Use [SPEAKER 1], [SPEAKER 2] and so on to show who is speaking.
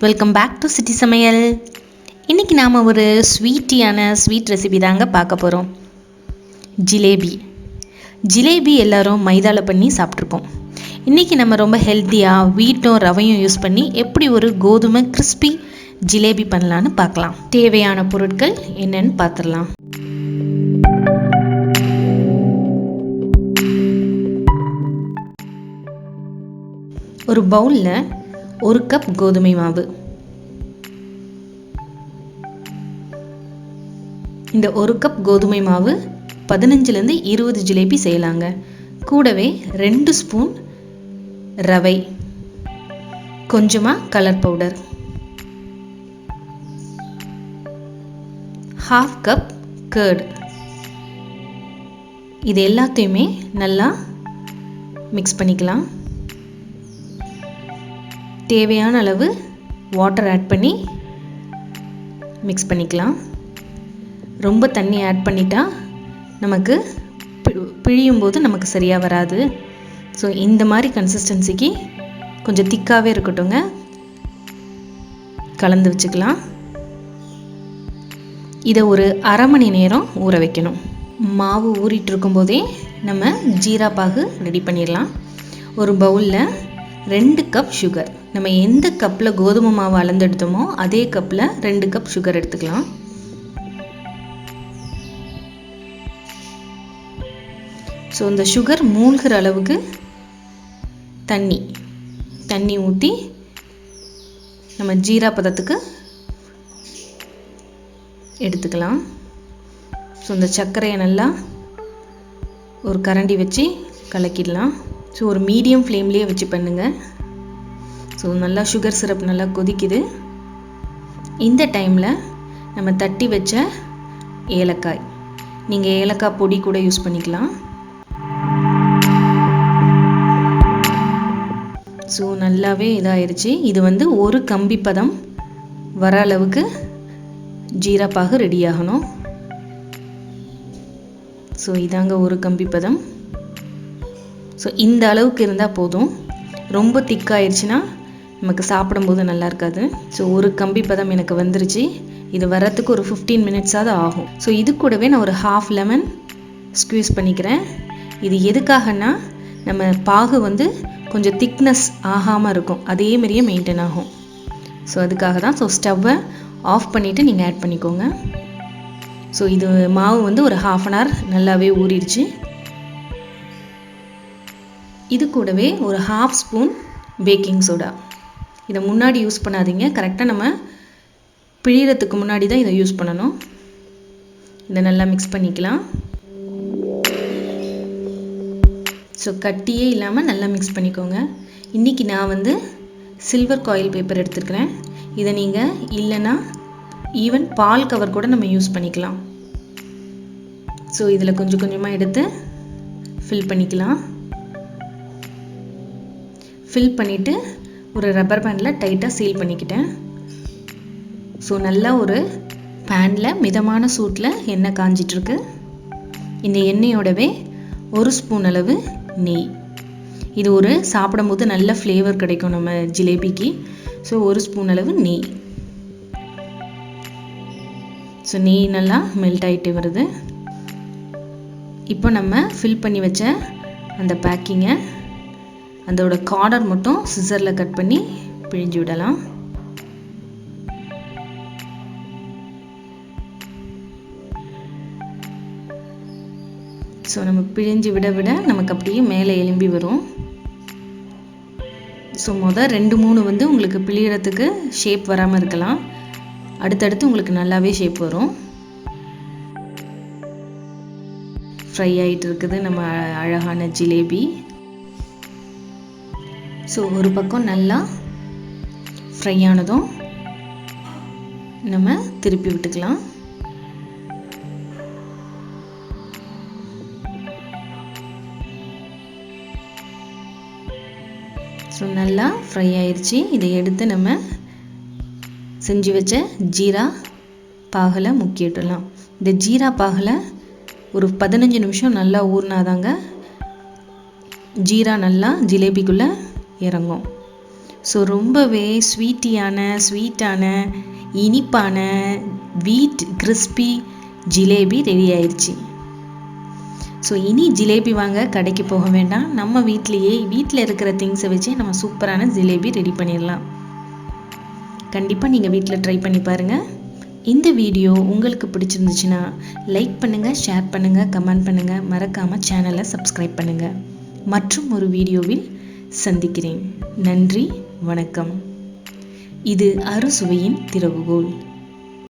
[SPEAKER 1] Welcome back to city சமையல். இன்றைக்கி நாம் ஒரு ஸ்வீட் ரெசிபி தாங்க பார்க்க போகிறோம். ஜிலேபி எல்லோரும் மைதாவில் பண்ணி சாப்பிட்ருக்கோம். இன்றைக்கி நம்ம ரொம்ப ஹெல்த்தியாக வீட்டும் ரவையும் யூஸ் பண்ணி எப்படி ஒரு கோதுமை கிறிஸ்பி ஜிலேபி பண்ணலான்னு பார்க்கலாம். தேவையான பொருட்கள் என்னன்னு பார்த்துடலாம். ஒரு பவுலில் 1 கப் கோதுமை மாவு. இந்த 1 கப் கோதுமை மாவு 15லேருந்து 20 ஜிலேபி செய்யலாங்க. கூடவே 2 ஸ்பூன் ரவை, கொஞ்சமாக கலர் பவுடர், 1/2 கப் கர்ட். இது எல்லாத்தையுமே நல்லா மிக்ஸ் பண்ணிக்கலாம். தேவையான அளவு வாட்டர் ஆட் பண்ணி மிக்ஸ் பண்ணிக்கலாம். ரொம்ப தண்ணி ஆட் பண்ணிட்டா நமக்கு பிழியும் போது நமக்கு சரியாக வராது. ஸோ இந்த மாதிரி கன்சிஸ்டன்சிக்கு கொஞ்சம் திக்காகவே இருக்கட்டுங்க. கலந்து வச்சுக்கலாம். இதை ஒரு அரை மணி நேரம் ஊற வைக்கணும். மாவு ஊறிட்டு இருக்கும்போதே நம்ம ஜீரா பாகு ரெடி பண்ணிடலாம். ஒரு பவுலில் 2 கப் சுகர். நம்ம எந்த கப்பில் கோதுமை மாவு அளந்து எடுத்தோமோ அதே கப்பில் 2 கப் சுகர் எடுத்துக்கலாம். ஸோ இந்த சுகர் மூழ்கிற அளவுக்கு தண்ணி ஊற்றி நம்ம ஜீரா பதத்துக்கு எடுத்துக்கலாம். ஸோ இந்த சர்க்கரையை நல்லா ஒரு கரண்டி வச்சு கலக்கிடலாம். ஸோ ஒரு மீடியம் ஃப்ளேம்லேயே வச்சு பண்ணுங்கள். ஸோ நல்லா சுகர் சிரப் நல்லா கொதிக்குது. இந்த டைமில் நம்ம தட்டி வச்ச ஏலக்காய், நீங்கள் ஏலக்காய் பொடி கூட யூஸ் பண்ணிக்கலாம். ஸோ நல்லாவே இதாகிடுச்சு. இது ஒரு கம்பி பதம் வர அளவுக்கு ஜீரா பாகு ரெடி ஆகணும். ஸோ இதாங்க ஒரு கம்பி பதம். ஸோ இந்த அளவுக்கு இருந்தால் போதும். ரொம்ப திக்காயிடுச்சுன்னா நமக்கு சாப்பிடும்போது நல்லா இருக்காது. ஸோ ஒரு கம்பி பதம் எனக்கு வந்துருச்சு. இது வரத்துக்கு ஒரு 15 மினிட்ஸாவது ஆகும். ஸோ இது கூடவே நான் ஒரு 1/2 லெமன் ஸ்க்வீஸ் பண்ணிக்கிறேன். இது எதுக்காகனா நம்ம பாகு கொஞ்சம் திக்னஸ் ஆகாமல் இருக்கும், அதே மாதிரியே மெயின்டைன் ஆகும். ஸோ அதுக்காக தான். ஸோ ஸ்டவ்வை ஆஃப் பண்ணிவிட்டு நீங்கள் ஆட் பண்ணிக்கோங்க. ஸோ இது மாவு ஒரு 1/2 அன் ஹவர் நல்லாவே ஊறிடுச்சு. இது கூடவே ஒரு 1/2 ஸ்பூன் பேக்கிங் சோடா. இதை முன்னாடி யூஸ் பண்ணாதீங்க, கரெக்டாக நம்ம பிழியறதுக்கு முன்னாடி தான் இதை யூஸ் பண்ணணும். இதை நல்லா மிக்ஸ் பண்ணிக்கலாம். ஸோ கட்டியே இல்லாமல் நல்லா மிக்ஸ் பண்ணிக்கோங்க. இன்றைக்கி நான் சில்வர் காயில் பேப்பர் எடுத்துருக்கிறேன். இதை நீங்கள் இல்லைன்னா ஈவன் பால் கவர் கூட நம்ம யூஸ் பண்ணிக்கலாம். ஸோ இதில் கொஞ்சம் கொஞ்சமாக எடுத்து ஃபில் பண்ணிக்கலாம். ஃபில் பண்ணிவிட்டு ஒரு ரப்பர் பேண்டில் டைட்டாக சீல் பண்ணிக்கிட்டேன். ஸோ நல்லா ஒரு பேனில் மிதமான சூட்டில் எண்ணெய் காஞ்சிட்ருக்கு. இந்த எண்ணெயோடவே 1 ஸ்பூன் அளவு நெய். இது சாப்பிடும்போது நல்ல ஃப்ளேவர் கிடைக்கும் நம்ம ஜிலேபிக்கு. ஸோ 1 ஸ்பூன் அளவு நெய். ஸோ நெய் நல்லா மெல்ட் ஆகிட்டு வருது. இப்போ நம்ம ஃபில் பண்ணி வச்ச அந்த பேக்கிங்கை அதோட கார்னர் மட்டும் சிசரில் கட் பண்ணி பிழிஞ்சு விடலாம். ஸோ நம்ம பிழிஞ்சு விட நமக்கு அப்படியே மேலே எலும்பி வரும். ஸோ 2-3 உங்களுக்கு பிழியறதுக்கு ஷேப் வராமல் இருக்கலாம். அடுத்தடுத்து உங்களுக்கு நல்லாவே ஷேப் வரும். ஃப்ரை ஆகிட்டு இருக்குது நம்ம அழகான ஜிலேபி. ஸோ ஒரு பக்கம் நல்லா ஃப்ரை ஆனதும் நம்ம திருப்பி விட்டுக்கலாம். ஸோ நல்லா ஃப்ரை ஆயிடுச்சு. இதை எடுத்து நம்ம செஞ்சு வச்ச ஜீரா பாகில் முக்கிட்டுடலாம். இந்த ஜீரா பாகில் ஒரு 15 நிமிஷம் நல்லா ஊறினாதாங்க ஜீரா நல்லா ஜிலேபிக்குள்ளே இறங்கும். ஸோ ரொம்பவே ஸ்வீட்டான இனிப்பான வீட் கிறிஸ்பி ஜிலேபி ரெடி ஆயிடுச்சு. ஸோ இனி ஜிலேபி வாங்க கடைக்கு போக வேண்டாம், நம்ம வீட்டில் இருக்கிற திங்ஸை வச்சு நம்ம சூப்பரான ஜிலேபி ரெடி பண்ணிடலாம். கண்டிப்பாக நீங்கள் வீட்டில் ட்ரை பண்ணி பாருங்கள். இந்த வீடியோ உங்களுக்கு பிடிச்சிருந்துச்சுன்னா லைக் பண்ணுங்கள், ஷேர் பண்ணுங்கள், கமெண்ட் பண்ணுங்கள், மறக்காமல் சேனலை சப்ஸ்கிரைப் பண்ணுங்கள். மற்றும் ஒரு வீடியோவில் சந்திக்கிறேன். நன்றி, வணக்கம். இது அறுசுவையின் திறவுகோல்.